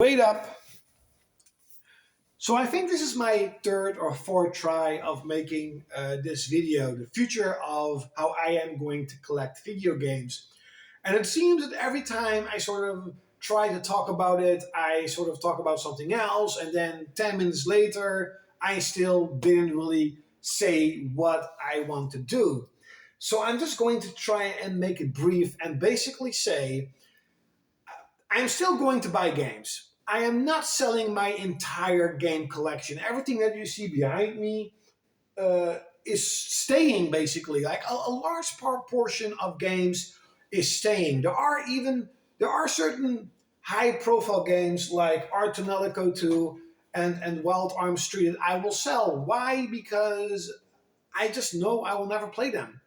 Wait up. So I think this is my third or fourth try of making this video, the future of how I am going to collect video games. And it seems that every time I sort of try to talk about it, I sort of talk about something else, and then 10 minutes later, I still didn't really say what I want to do. So I'm just going to try and make it brief and basically say I'm still going to buy games. I am not selling my entire game collection. Everything that you see behind me is staying basically. Like a large portion of games is staying. There are certain high profile games like Art Tonelico 2 and Wild Arms Street that I will sell. Why? Because I just know I will never play them.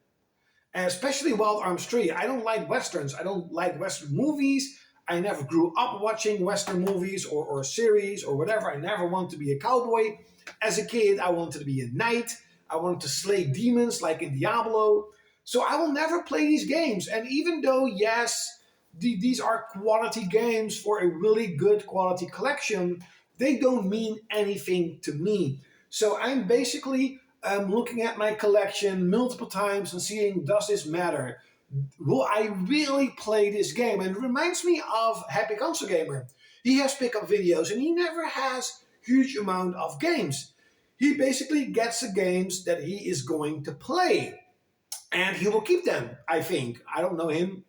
And especially Wild Arms 3. I don't like westerns. I don't like western movies. I never grew up watching western movies or series or whatever. I never wanted to be a cowboy. As a kid, I wanted to be a knight. I wanted to slay demons like in Diablo. So I will never play these games. And even though, yes, these are quality games for a really good quality collection, they don't mean anything to me. So I'm basically looking at my collection multiple times and seeing, does this matter? Will I really play this game? And it reminds me of Happy Console Gamer. He has pickup videos and he never has huge amount of games. He basically gets the games that he is going to play. And he will keep them, I think. I don't know him,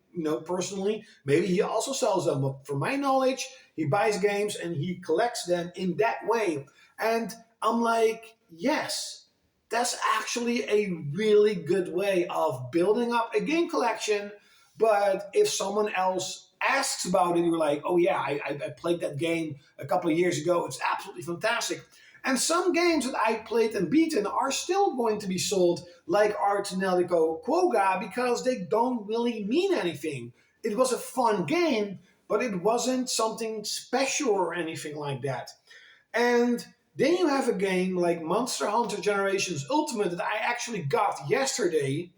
personally. Maybe he also sells them, but from my knowledge, he buys games and he collects them in that way. And I'm like, yes, that's actually a really good way of building up a game collection. But if someone else asks about it, you're like, oh yeah, I played that game a couple of years ago. It's absolutely fantastic. And some games that I played and beaten are still going to be sold, like Artenelico Quoga, because they don't really mean anything. It was a fun game, but it wasn't something special or anything like that. And then you have a game like Monster Hunter Generations Ultimate that I actually got yesterday,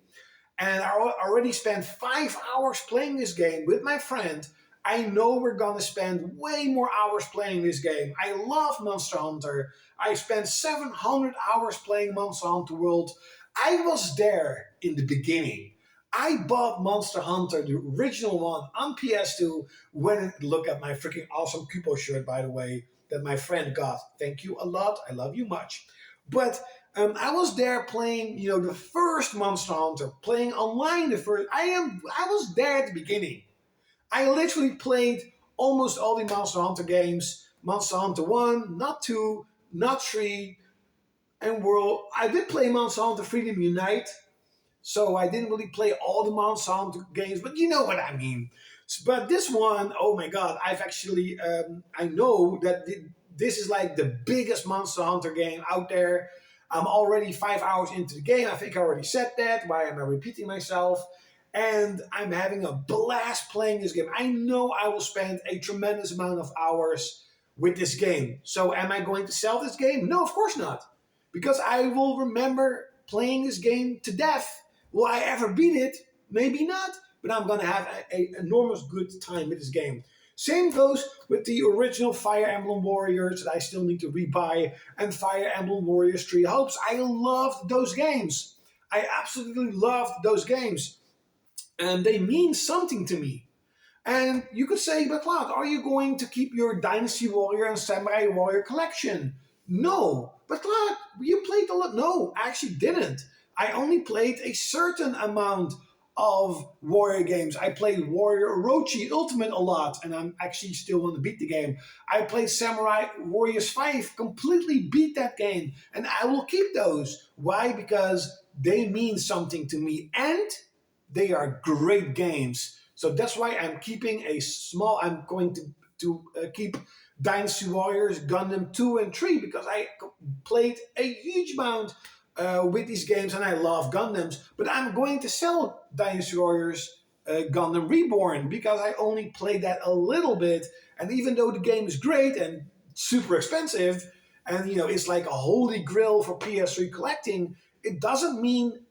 and I already spent 5 hours playing this game with my friend. I know we're gonna spend way more hours playing this game. I love Monster Hunter. I spent 700 hours playing Monster Hunter World. I was there in the beginning. I bought Monster Hunter, the original one, on PS2 when, look at my freaking awesome Kupo shirt, by the way, that my friend got. Thank you a lot. I love you much. But I was there playing, the first Monster Hunter, playing online the first. I was there at the beginning. I literally played almost all the Monster Hunter games. Monster Hunter 1, not 2, not 3, and World. I did play Monster Hunter Freedom Unite, so I didn't really play all the Monster Hunter games, but you know what I mean. But this one, oh my god, I've actually, I know that this is like the biggest Monster Hunter game out there. I'm already 5 hours into the game. I think I already said that. Why am I repeating myself? And I'm having a blast playing this game. I know I will spend a tremendous amount of hours with this game. So am I going to sell this game? No, of course not. Because I will remember playing this game to death. Will I ever beat it? Maybe not. But I'm going to have an enormous good time with this game. Same goes with the original Fire Emblem Warriors that I still need to rebuy, and Fire Emblem Warriors Three Hopes. I loved those games. I absolutely loved those games. And they mean something to me. And you could say, but Cloud, are you going to keep your Dynasty Warrior and Samurai Warrior collection? No. But Cloud, you played a lot. No, I actually didn't. I only played a certain amount of Warrior games. I played Warrior Orochi Ultimate a lot, and I'm actually still want to beat the game. I played Samurai Warriors 5, completely beat that game, and I will keep those. Why? Because they mean something to me, and they are great games. So that's why I'm going to keep Dynasty Warriors, Gundam 2 and 3, because I played a huge amount with these games and I love Gundams. But I'm going to sell Dynasty Warriors Gundam Reborn because I only played that a little bit. And even though the game is great and super expensive, and it's like a holy grail for PS3 collecting, it doesn't mean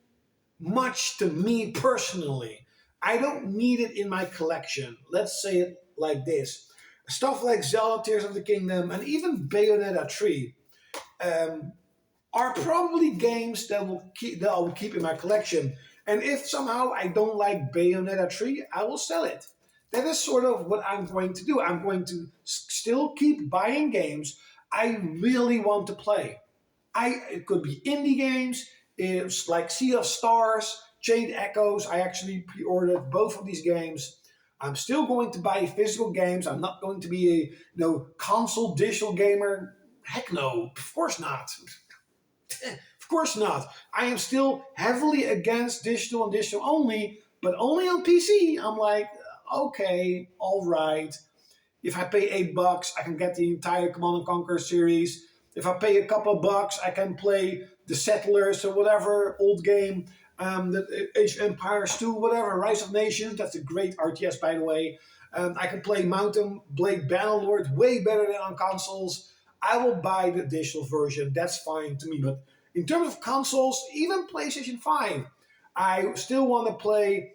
much to me personally. I don't need it in my collection. Let's say it like this. Stuff like Zelda Tears of the Kingdom and even Bayonetta 3 um, are probably games that I will keep in my collection. And if somehow I don't like Bayonetta 3, I will sell it. That is sort of what I'm going to do. I'm going to still keep buying games I really want to play. It could be indie games. It's like Sea of Stars, Chained Echoes. I actually pre-ordered both of these games. I'm still going to buy physical games. I'm not going to be a console digital gamer. Heck no, of course not. Of course not. I am still heavily against digital and digital only, but only on PC. I'm like, okay, all right. If I pay $8, I can get the entire Command and Conquer series. If I pay a couple of bucks, I can play the Settlers or whatever old game, the Age of Empires 2, whatever, Rise of Nations. That's a great RTS, by the way. I can play Mountain Blade Bannerlord way better than on consoles. I will buy the digital version. That's fine to me. But in terms of consoles, even PlayStation 5, I still want to play.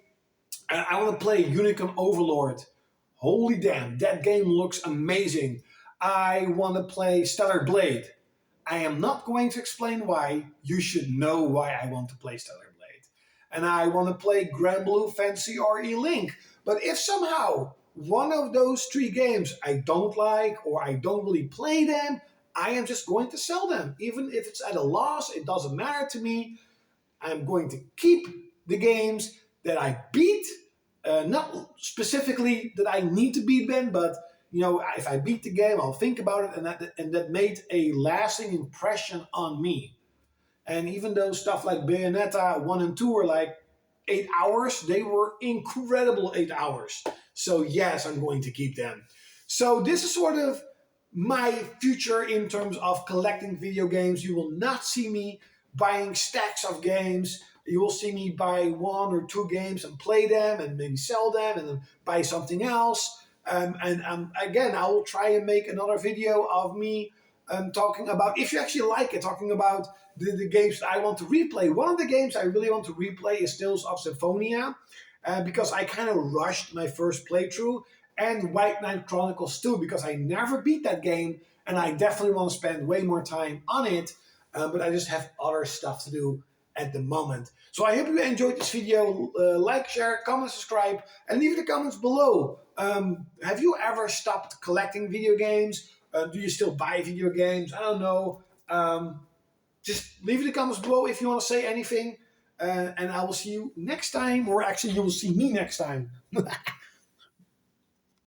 I want to play Unicorn Overlord. Holy damn, that game looks amazing. I want to play Stellar Blade. I am not going to explain why. You should know why I want to play Stellar Blade. And I want to play Grand Blue Fantasy RE Link. But if somehow one of those three games I don't like or I don't really play them, I am just going to sell them. Even if it's at a loss, it doesn't matter to me. I'm going to keep the games that I beat, not specifically that I need to beat them, but if I beat the game, I'll think about it, and that made a lasting impression on me. And even though stuff like Bayonetta 1 and 2 were like 8 hours, they were incredible 8 hours. So yes, I'm going to keep them. So this is sort of my future in terms of collecting video games. You will not see me buying stacks of games. You will see me buy one or two games and play them and maybe sell them and then buy something else. And again, I will try and make another video of me talking about, if you actually like it, talking about the games that I want to replay. One of the games I really want to replay is Tales of Symphonia, because I kind of rushed my first playthrough, and White Knight Chronicles 2, because I never beat that game, and I definitely want to spend way more time on it, but I just have other stuff to do at the moment. So I hope you enjoyed this video. Like, share, comment, subscribe, and leave the comments below. Have you ever stopped collecting video games? Do you still buy video games? I don't know. Just leave it in the comments below if you want to say anything. And I will see you next time, or actually you will see me next time.